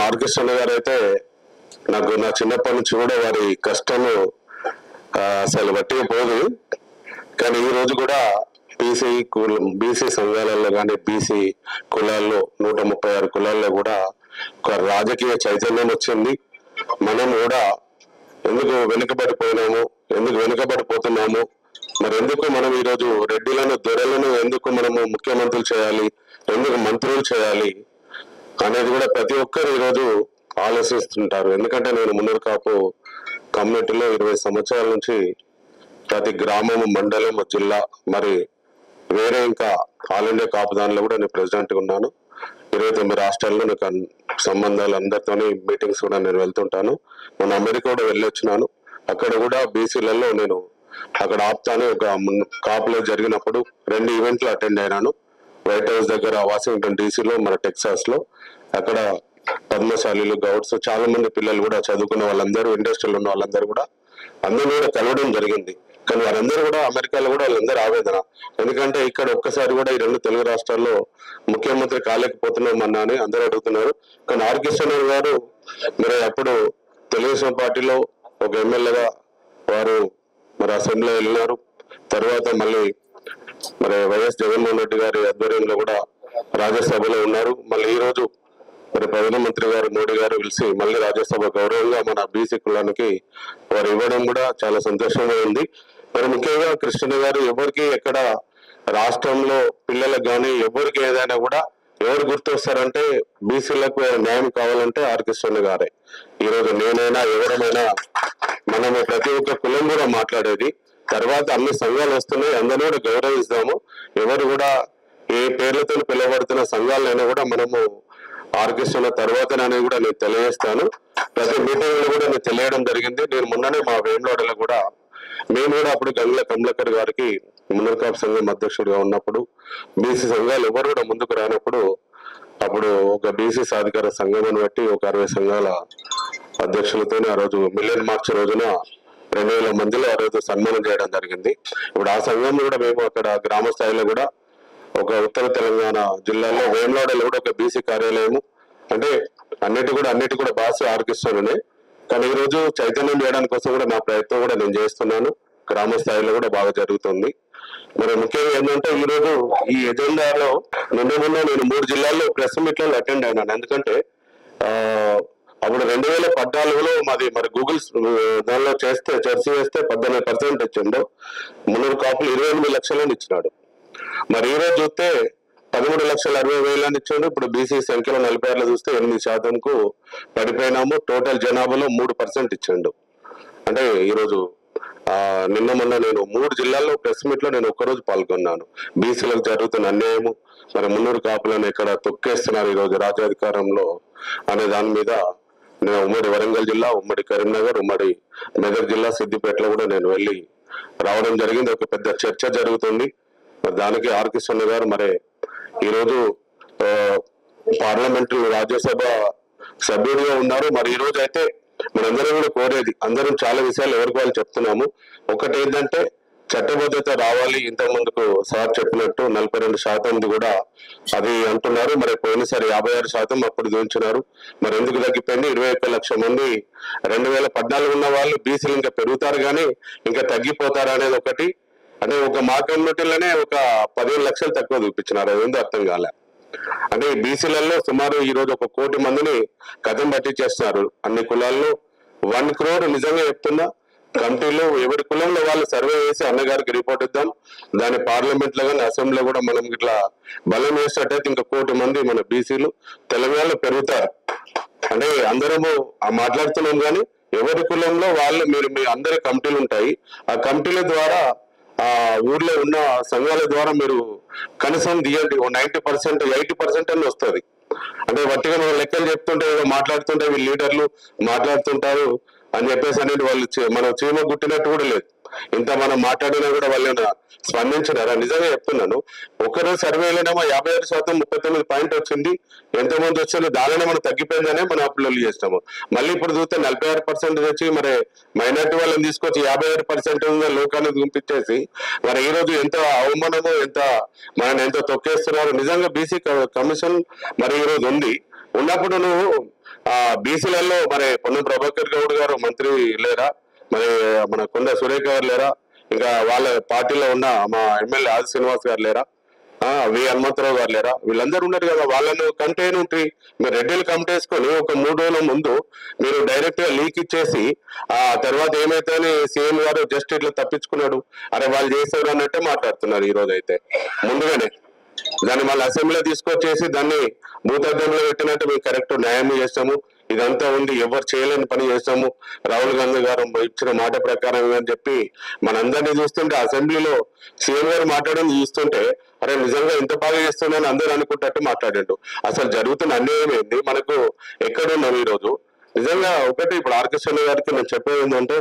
Orchestra గారు అయితే నాకు నా చిన్నప్పటి నుంచి కూడా వారి కష్టము అసలు బట్టిగా పోదు. కానీ ఈ రోజు కూడా బీసీ సంఘాలలో కానీ బీసీ కులాల్లో 136 కులాల్లో కూడా ఒక రాజకీయ చైతన్యం వచ్చింది. మనం కూడా ఎందుకు వెనుకబడిపోయినాము, ఎందుకు వెనుకబడిపోతున్నాము, మరి ఎందుకు మనం ఈరోజు రెడ్డిలను దొరలను ఎందుకు మనము ముఖ్యమంత్రులు చేయాలి, ఎందుకు మంత్రులు చేయాలి అనేది కూడా ప్రతి ఒక్కరు ఈరోజు ఆలోచిస్తుంటారు. ఎందుకంటే నేను మున్నూరు కాపు కమ్యూనిటీలో 20 సంవత్సరాల నుంచి ప్రతి గ్రామము, మండలం, జిల్లా, మరి వేరే ఇంకా ఆల్ ఇండియా కాపు దానిలో కూడా నేను ప్రెసిడెంట్గా ఉన్నాను. 29 రాష్ట్రాల్లో నాకు సంబంధాలు అందరితోని మీటింగ్స్ కూడా నేను వెళ్తుంటాను. మొన్న అమెరికా కూడా వెళ్ళొచ్చినాను. అక్కడ కూడా బీసీలలో నేను అక్కడ ఆప్తానే ఒక కాపులో జరిగినప్పుడు 2 ఈవెంట్లు అటెండ్ అయినాను. వైట్ హౌస్ దగ్గర వాషింగ్టన్ డీసీలో, మన టెక్సాస్ లో. అక్కడ పద్మశాలీలు, గౌడ్స్, చాలా మంది పిల్లలు కూడా చదువుకున్న వాళ్ళందరూ, ఇండస్ట్రీలో ఉన్న వాళ్ళందరూ కూడా అందరూ కూడా కలవడం జరిగింది. కానీ వారందరూ కూడా అమెరికాలో కూడా వాళ్ళందరూ ఆవేదన. ఎందుకంటే ఇక్కడ ఒక్కసారి కూడా ఈ 2 తెలుగు రాష్ట్రాల్లో ముఖ్యమంత్రి కాలేకపోతున్నామన్నా అని అందరూ అడుగుతున్నారు. కానీ ఆర్కెస్ట్రా గారు మరి అప్పుడు తెలుగుదేశం పార్టీలో ఒక ఎమ్మెల్యేగా వారు మరి అసెంబ్లీలో వెళ్ళినారు. తర్వాత మళ్ళీ మరి వైఎస్ జగన్మోహన్ రెడ్డి గారి ఆధ్వర్యంలో కూడా రాజ్యసభలో ఉన్నారు. మళ్ళీ ఈ రోజు మరి ప్రధానమంత్రి గారు మోడీ గారు పిలిచి మళ్ళీ రాజ్యసభ గౌరవంగా మన బీసీ కులానికి వారు ఇవ్వడం కూడా చాలా సంతోషంగా ఉంది. మరి ముఖ్యంగా కృష్ణ గారు ఎవరికి ఎక్కడ రాష్ట్రంలో పిల్లలకు కానీ ఎవరికి ఏదైనా కూడా ఎవరు గుర్తొస్తారంటే బీసీలకు న్యాయం కావాలంటే ఆర్కెస్ట్రా గారే. ఈరోజు నేనైనా ఎవరమైనా మనము ప్రతి ఒక్క కులం కూడా మాట్లాడేది. తర్వాత అన్ని సంఘాలు వస్తున్నాయి, అందరూ కూడా గౌరవిస్తాము. ఎవరు కూడా ఏ పేర్లతో పిలువబడుతున్న సంఘాలైనా కూడా మనము ఆర్కెస్ట్రా తర్వాత అనేది కూడా నేను తెలియజేస్తాను. ప్రతి మీటింగ్ లో కూడా నేను తెలియడం జరిగింది. నేను మొన్ననే మా వేములవాడలో కూడా మేము కూడా అప్పుడు గంగుల కమలాకర్ గారికి మున్నూరు కాపు సంఘం అధ్యక్షుడిగా ఉన్నప్పుడు బీసీ సంఘాలు ఎవరు కూడా ముందుకు రానప్పుడు అప్పుడు ఒక బీసీ సాధికార సంఘం అని బట్టి ఒక 60 సంఘాల అధ్యక్షులతో ఆ రోజు మిలియన్ మార్చ్ రోజున 2000 మందిలో ఆ రోజు సన్మానం చేయడం జరిగింది. ఇప్పుడు ఆ సంఘం కూడా మేము అక్కడ గ్రామ స్థాయిలో కూడా ఒక ఉత్తర తెలంగాణ జిల్లాలో వేములవాడలో కూడా ఒక బీసీ కార్యాలయము, అంటే అన్నిటి కూడా భాష ఆర్కెస్ట్రానే. కానీ ఈ రోజు చైతన్యం చేయడానికి కోసం కూడా నా ప్రయత్నం కూడా నేను చేస్తున్నాను. గ్రామ స్థాయిలో కూడా బాగా జరుగుతుంది. మరి ముఖ్యంగా ఏంటంటే ఈ రోజు ఈ ఎజెండాలో మొన్న నేను 3 జిల్లాల్లో ప్రెస్ మీట్లలో అటెండ్ అయినాను. ఎందుకంటే అప్పుడు 2014లో మాది మరి గూగుల్ దానిలో చర్చ చేస్తే 18% ఇచ్చిండు. మున్నూరు కాపులు 28 లక్షలని ఇచ్చినాడు. మరి ఈ రోజు చూస్తే 13,60,000 ఇచ్చాడు. ఇప్పుడు బీసీ సంఖ్యలో 46 చూస్తే 8% పడిపోయినాము. టోటల్ జనాభాలో 3% ఇచ్చాడు. అంటే ఈరోజు నిన్న మొన్న నేను 3 జిల్లాల్లో ప్రెస్ మీట్ లో నేను ఒక్కరోజు పాల్గొన్నాను. బీసీలకు జరుగుతున్న అన్యాయము, మరి మున్నూరు కాపులను ఎక్కడ తొక్కేస్తున్నారు ఈరోజు రాజ్యాధికారంలో అనే దాని మీద నేను ఉమ్మడి వరంగల్ జిల్లా, ఉమ్మడి కరీంనగర్, ఉమ్మడి మెదక్ జిల్లా, సిద్దిపేటలో కూడా నేను వెళ్ళి రావడం జరిగింది. ఒక పెద్ద చర్చ జరుగుతుంది. దానికి ఆర్కెస్ట్రా గారు మరి ఈరోజు పార్లమెంటు రాజ్యసభ సభ్యుడిగా ఉన్నారు. మరి ఈ రోజు అయితే మనందరం కూడా కోరేది, అందరం చాలా విషయాలు ఎవరికి వాళ్ళు చెప్తున్నాము. ఒకటి ఏంటంటే చట్టబద్ధత రావాలి. ఇంత ముందుకు సార్ చెప్పినట్టు 42% కూడా అది అంటున్నారు. మరి పోయినసారి 56% అప్పుడు చూపించినారు. మరి ఎందుకు తగ్గిపోయింది? 21 లక్షల మంది 2014 ఉన్న వాళ్ళు బీసీలు ఇంకా పెరుగుతారు కానీ ఇంకా తగ్గిపోతారు అనేది ఒకటి. అంటే ఒక మా కమ్యూనిటీలోనే ఒక 15 లక్షలు తక్కువ చూపించినారు. అది ఏందో అర్థం కాలే. అంటే బీసీలలో సుమారు ఈ రోజు 1 కోటి మందిని కథం పట్టించేస్తున్నారు. అన్ని కులాల్లో 1 crore నిజంగా చెప్తున్నా. కమిటీలో ఎవరి కులంలో వాళ్ళు సర్వే చేసి అన్నగారికి రిపోర్ట్ ఇద్దాం. దాని పార్లమెంట్ లో కానీ అసెంబ్లీలో కూడా మనం ఇట్లా బలం వేసినట్టయితే ఇంకా 1 కోటి మంది మన బీసీలు తెలంగాణలో పెరుగుతారు. అంటే అందరము మాట్లాడుతున్నాం కానీ ఎవరి కులంలో వాళ్ళు మీ అందరి కమిటీలు ఉంటాయి. ఆ కమిటీల ద్వారా ఆ ఊర్లో ఉన్న సంఘాల ద్వారా మీరు కనీసం తీయండి. 90% 80% అని వస్తుంది. అంటే వట్టిగా మనం లెక్కలు చెప్తుంటే మాట్లాడుతుంటే వీళ్ళు లీడర్లు మాట్లాడుతుంటారు అని చెప్పేసి అనేది వాళ్ళు మనం చీమ గుట్టినట్టు కూడా లేదు. ఇంత మనం మాట్లాడినా కూడా వాళ్ళు స్పందించినారా? నిజంగా చెప్తున్నాను. ఒకరోజు సర్వేలోనేమో 56% 39 పాయింట్ వచ్చింది. ఎంతమంది వచ్చిందో దానినే మనం తగ్గిపోయిందనే మనం అప్లోడ్ చేస్తాము. మళ్ళీ ఇప్పుడు చూస్తే 46% తెచ్చి మరి మైనార్టీ వాళ్ళని తీసుకొచ్చి 57% లోకాన్ని చూపించేసి మరి ఈ రోజు ఎంత అవమానమో, ఎంత తొక్కేస్తున్నారు. నిజంగా బీసీ కమిషన్ మరి ఈ రోజు ఉన్నప్పుడు నువ్వు బీసీలలో మరి పొన్నం ప్రభాకర్ గౌడ్ గారు మంత్రి లేరా, మరి మన కొండ సురేఖ గారు లేరా, ఇంకా వాళ్ళ పార్టీలో ఉన్న మా ఎమ్మెల్యే ఆది శ్రీనివాస్ గారు లేరా, వి హనుమంతరావు గారు లేరా, వీళ్ళందరూ ఉన్నారు కదా. వాళ్ళను కంటైన్ ఉంటే మీరు రెడ్డిలు కమిటేసుకొని ఒక 3 రోజుల ముందు మీరు డైరెక్ట్ గా లీక్ ఇచ్చేసి ఆ తర్వాత ఏమైతే సీఎం గారు జస్ట్ ఇట్లా తప్పించుకున్నాడు, అరే వాళ్ళు చేశారు అన్నట్టే మాట్లాడుతున్నారు ఈ రోజు అయితే. ముందుగానే దాన్ని మళ్ళీ అసెంబ్లీలో తీసుకొచ్చేసి దాన్ని భూతద్దంలో పెట్టినట్టు మేము కరెక్ట్ న్యాయం చేస్తాము, ఇదంతా ఉంది ఎవరు చేయలేని పని చేస్తాము, రాహుల్ గాంధీ గారు ఇచ్చిన మాట ప్రకారం అని చెప్పి మనందరినీ చూస్తుంటే అసెంబ్లీలో సీఎం గారు మాట్లాడింది చూస్తుంటే అరే నిజంగా ఇంత బాగా చేస్తున్నాను అందరూ అనుకుంటట్టు మాట్లాడాడు. అసలు జరుగుతున్న అన్యాయం ఏంది, మనకు ఎక్కడున్నాం ఈ రోజు. నిజంగా ఒకటి ఇప్పుడు ఆర్కెస్ట్రా గారికి నేను చెప్పేది ఏంటంటే,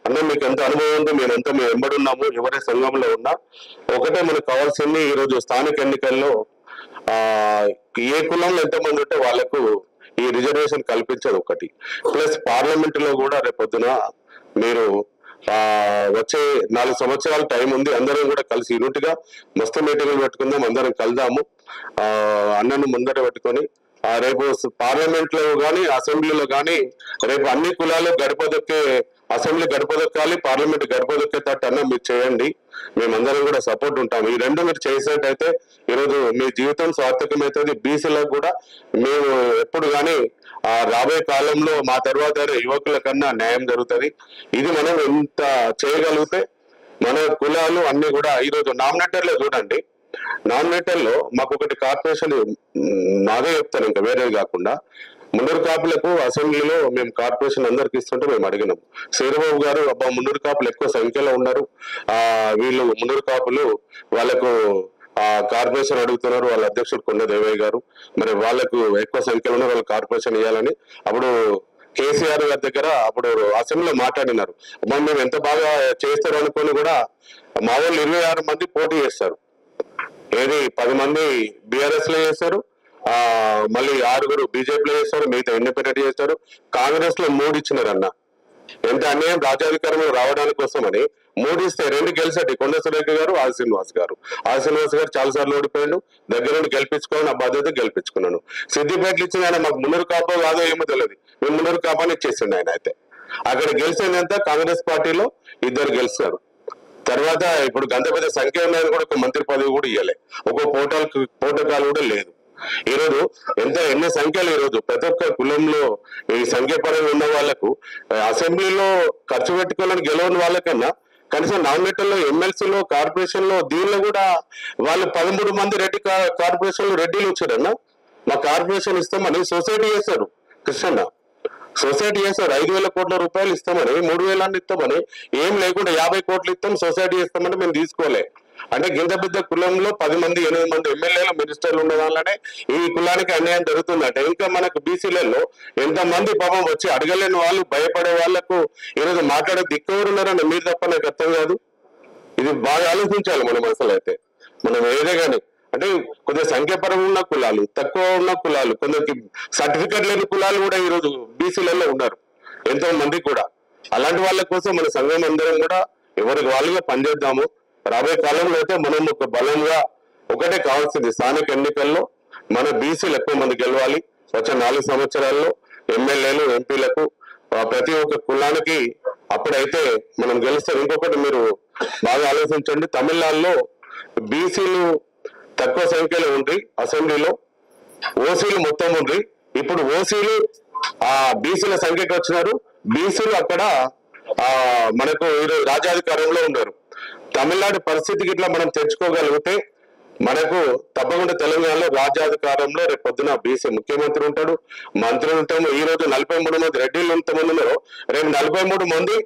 అన్న మీకు ఎంత అనుభవం ఉందో మేమంతా మేము వెంబడున్నాము, ఎవరి సంఘంలో ఉన్నా ఒకటే మనకు కావాల్సింది ఈ రోజు స్థానిక ఎన్నికల్లో ఏ కులంలో ఎంతమంది ఉంటే వాళ్ళకు ఈ రిజర్వేషన్ కల్పించదు ఒకటి. ప్లస్ పార్లమెంట్ లో కూడా రేపొద్దున మీరు వచ్చే 4 సంవత్సరాల టైం ఉంది, అందరం కూడా కలిసి యూనిట్ గా మస్తు మీటింగ్లు పెట్టుకుందాం, అందరం కలుదాము, అన్నను ముందర పెట్టుకొని రేపు పార్లమెంట్ లో కానీ అసెంబ్లీలో కానీ రేపు అన్ని కులాలు గడపదొక్కే, అసెంబ్లీ గడపదొక్కాలి, పార్లమెంట్ గడపదొక్కేటట్టు అన్న మీరు చేయండి, మేమందరం కూడా సపోర్ట్ ఉంటాము. ఈ రెండు మీరు చేసినట్టయితే ఈరోజు మీ జీవితం సార్థకమవుతుంది. బీసీలకు కూడా మేము ఎప్పుడు కానీ రాబోయే కాలంలో మా తర్వాత యువకుల కన్నా న్యాయం జరుగుతుంది. ఇది మనం ఎంత చేయగలిగితే మన కులాలు అన్ని కూడా ఈరోజు నామినేటర్లో చూడండి, నామినేటర్లో మాకు ఒకటి కార్పొరేషన్ నాదే చెప్తాను, ఇంకా వేరేది కాకుండా మున్నూరు కాపులకు అసెంబ్లీలో మేము కార్పొరేషన్ అందరికి ఇస్తుంటే మేము అడిగినాం. శ్రీరాబాబు గారు అబ్బా మున్నూరు కాపులు ఎక్కువ సంఖ్యలో ఉన్నారు, వీళ్ళు మున్నూరు కాపులు వాళ్ళకు కార్పొరేషన్ అడుగుతున్నారు, వాళ్ళ అధ్యక్షుడు కొండ దేవయ్య గారు, మరి వాళ్ళకు ఎక్కువ సంఖ్యలో ఉన్న వాళ్ళు కార్పొరేషన్ ఇవ్వాలని అప్పుడు కేసీఆర్ గారి దగ్గర అప్పుడు అసెంబ్లీలో మాట్లాడినారు. అబ్బా మేము ఎంత బాగా చేస్తారు అనుకుని కూడా మా వాళ్ళు 26 మంది పోటీ చేస్తారు, ఏది 10 మంది బీఆర్ఎస్ లో చేస్తారు, మళ్ళీ 6 బీజేపీలో చేస్తారు, మిగతా ఇండిపెండెంట్ చేస్తారు, కాంగ్రెస్ లో 3 ఇచ్చినారన్న. ఎంత అన్యాయం, రాజ్యాధికారంలో రావడానికి కోసమని 3 ఇస్తే 2 గెలిచాడు కొండ సురేఖ గారు, ఆది శ్రీనివాస్ గారు. ఆది శ్రీనివాస్ గారు చాలా సార్లు ఓడిపోయాడు, దగ్గర నుండి గెలిపించుకోవాలి, నా బాధ్యత గెలిపించుకున్నాను. సిద్దిపేటలు ఇచ్చింది ఆయన మాకు మున్నూరు కాపో కాదో ఏమో తెలియదు, మేము మున్నూరు కాపాని ఇచ్చేసిండు ఆయన. అయితే అక్కడ గెలిచిందంతా కాంగ్రెస్ పార్టీలో 2 గెలిచారు. తర్వాత ఇప్పుడు గంత పెద్ద సంఖ్య ఉన్నది కూడా ఒక మంత్రి పదవి కూడా ఇవ్వలే, ఒక పోటకాలు కూడా లేదు. ఈరోజు ఎన్ని సంఖ్యలు ఈరోజు ప్రతి ఒక్క కులంలో ఈ సంఖ్యాపరంగా ఉన్న వాళ్ళకు అసెంబ్లీలో ఖర్చు పెట్టుకోవాలని గెలవని వాళ్ళకన్నా కనీసం నామినేటర్లో ఎమ్మెల్సీలో కార్పొరేషన్ లో దీనిలో కూడా వాళ్ళు 13 మంది రెడ్డి కార్పొరేషన్ లో రెడ్డిలు వచ్చారన్న. మా కార్పొరేషన్ ఇస్తామని సొసైటీ చేశారు, కృష్ణ సొసైటీ చేశారు, 5,000 కోట్ల రూపాయలు ఇస్తామని, 3,000 ఇస్తామని, ఏం లేకుండా 50 కోట్లు ఇస్తాం సొసైటీ ఇస్తామని మేము తీసుకోలే. అంటే గింత పెద్ద కులంలో 10 మంది 8 మంది ఎమ్మెల్యేలు మినిస్టర్లు ఉన్న దానిలోనే ఈ కులానికి అన్యాయం జరుగుతుందంటే ఇంకా మనకు బీసీలలో ఎంతమంది పాపం వచ్చి అడగలేని వాళ్ళు, భయపడే వాళ్లకు ఈరోజు మాట్లాడే దిక్కువరున్నారని మీరు తప్ప నాకు అర్థం కాదు. ఇది బాగా ఆలోచించాలి మనం. అసలు అయితే మనం ఏదే కానీ అంటే కొద్దిగా సంఖ్యాపరంగా ఉన్న కులాలు, తక్కువ ఉన్న కులాలు, కొందరికి సర్టిఫికెట్ లేని కులాలు కూడా ఈరోజు బీసీలలో ఉన్నారు ఎంతో మంది కూడా. అలాంటి వాళ్ళ కోసం మన సంఘం అందరం కూడా ఎవరికి వాళ్ళుగా పనిచేద్దాము. రాబోయే కాలంలో అయితే మనం ఒక బలంగా ఒకటే కావాల్సింది, స్థానిక ఎన్నికల్లో మన బీసీలు ఎక్కువ మంది గెలవాలి. వచ్చే 4 సంవత్సరాల్లో ఎమ్మెల్యేలు ఎంపీలకు ప్రతి ఒక్క కులానికి అప్పుడైతే మనం గెలుస్తాం. ఇంకొకటి మీరు బాగా ఆలోచించండి, తమిళనాడులో బీసీలు తక్కువ సంఖ్యలో ఉండి అసెంబ్లీలో, ఓసీలు మొత్తం ఉండి, ఇప్పుడు ఓసీలు బీసీల సంఖ్యకు వచ్చినారు, బీసీలు అక్కడ మనకు ఈరోజు రాజ్యాధికారంలో ఉన్నారు. తమిళనాడు పరిస్థితికి ఇట్లా మనం తెచ్చుకోగలిగితే మనకు తప్పకుండా తెలంగాణలో రాజ్యాధికారంలో రేపు పొద్దున బీసీ ముఖ్యమంత్రి ఉంటాడు, మంత్రులు ఉంటాము. ఈ రోజు 43 మంది రెడ్డిలు ఎంతమంది ఉన్నారో రేపు 43 మంది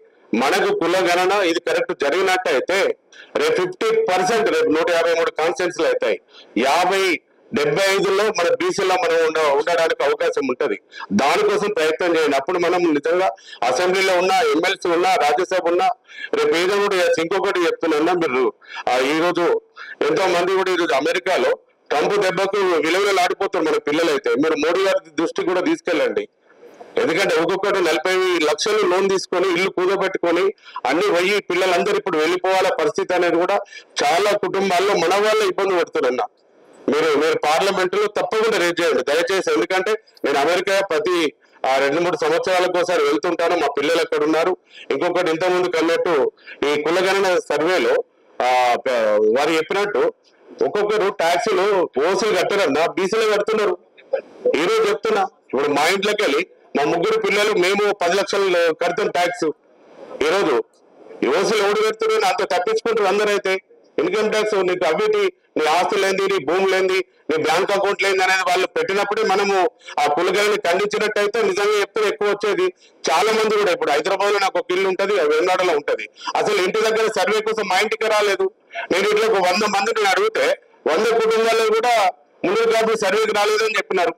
మనకు కుల గణన ఇది కరెక్ట్ జరిగినట్టయితే రేపు 50%, రేపు 153 కాన్స్టిట్యూన్సీలు అవుతాయి. 50-75లో మన బీసీలో మనం ఉండడానికి అవకాశం ఉంటది. దానికోసం ప్రయత్నం చేయండి. అప్పుడు మనం నిజంగా అసెంబ్లీలో ఉన్న ఎమ్మెల్సీ ఉన్నా, రాజ్యసభ ఉన్నా, రేపు ఏదో కూడా ఇంకొకటి చెప్తున్నా, మీరు ఈ రోజు ఎంతో మంది కూడా ఈరోజు అమెరికాలో ట్రంప్ దెబ్బకు విలువలు ఆడిపోతారు మన పిల్లలైతే. మీరు మోడీ గారి దృష్టి కూడా తీసుకెళ్ళండి. ఎందుకంటే ఒక్కొక్కటి 40 లక్షలు లోన్ తీసుకొని ఇల్లు కూదబెట్టుకొని అన్ని పోయి పిల్లలందరూ ఇప్పుడు వెళ్ళిపోవాల పరిస్థితి అనేది కూడా చాలా కుటుంబాల్లో మన వాళ్ళ ఇబ్బంది పడుతున్నా. మీరు పార్లమెంట్ లో తప్పకుండా రేజ్ చేయండి దయచేసి. ఎందుకంటే నేను అమెరికా ప్రతి ఆ 2-3 సంవత్సరాలకు ఒకసారి వెళ్తుంటాను. మా పిల్లలు ఎక్కడ ఉన్నారు. ఇంకొకటి ఇంతకుముందు కన్నట్టు ఈ కులగణన సర్వేలో వారు చెప్పినట్టు ఒక్కొక్కరు ట్యాక్సులు ఓసీలు కట్టరన్నా బీసీలు కడుతున్నారు. ఈ రోజు చెప్తున్నా, ఇప్పుడు మా ఇంట్లోకి వెళ్ళి మా 3 పిల్లలు మేము 10 లక్షలు కడతాం ట్యాక్స్. ఈ రోజు ఈ ఓసీలు ఎవడు కడుతున్నారు? అంత తప్పించుకుంటారు అందరైతే. ఇన్కమ్ ట్యాక్స్ నీకు అవిటి, నీ ఆస్తులు ఏంది, నీ భూములు ఏంది, నీ బ్యాంక్ అకౌంట్ ఏంది అనేది వాళ్ళు పెట్టినప్పుడే మనము ఆ కులగలని ఖండించినట్టయితే నిజంగా చెప్తే ఎక్కువ వచ్చేది. చాలా మంది కూడా ఇప్పుడు హైదరాబాద్ లో నాకు ఒక ఇల్లు ఉంటది, వెన్నాడలో ఉంటది. అసలు ఇంటి దగ్గర సర్వే కోసం మా ఇంటికి రాలేదు. నేను ఇట్లా ఒక 100 మందిని అడిగితే 100 కుటుంబాల్లో కూడా ముందు కాబట్టి సర్వేకి రాలేదని చెప్పినారు.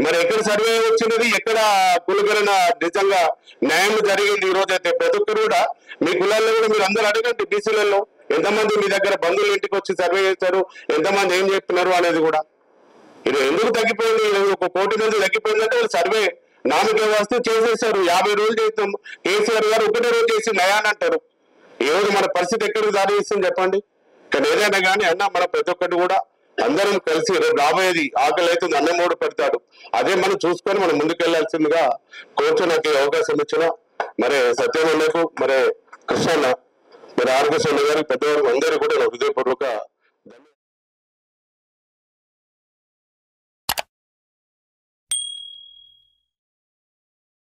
మరి ఎక్కడ సర్వే వచ్చినది, ఎక్కడ కులగణన నిజంగా న్యాయం జరిగింది? ఈ రోజు అయితే ప్రతి ఒక్కరు కూడా మీ కులాల్లో కూడా మీరు అందరూ అడగండి, బీసీలలో ఎంతమంది మీ దగ్గర బంధువుల ఇంటికి వచ్చి సర్వే చేస్తారు, ఎంతమంది ఏం చెప్తున్నారు అనేది కూడా. ఇది ఎందుకు తగ్గిపోయింది? 1 కోటి మంది తగ్గిపోయిందంటే సర్వే నామికే వస్తే చేసేసారు. 50 రోజులు చేస్తాం. కేసీఆర్ గారు 1 రోజు చేసి నయాన్ అంటారు. ఈ రోజు మన పరిస్థితి ఎక్కడికి దారి ఇస్తుంది చెప్పండి. కానీ ఏదైనా కానీ అన్న మనం ప్రతి ఒక్కటి కూడా అందరం కలిసి రేపు రాబోయేది ఆకలి అవుతుంది, అన్నమోడు పెడతాడు, అదే మనం చూసుకొని మనం ముందుకెళ్లాల్సిందిగా కోర్టు నాకు అవకాశం ఇచ్చిన మరి సత్యమన్నకు, మరి కృష్ణన్న, మరి ఆరోగ్య గారికి, పెద్దవారు అందరూ కూడా హృదయపూర్వక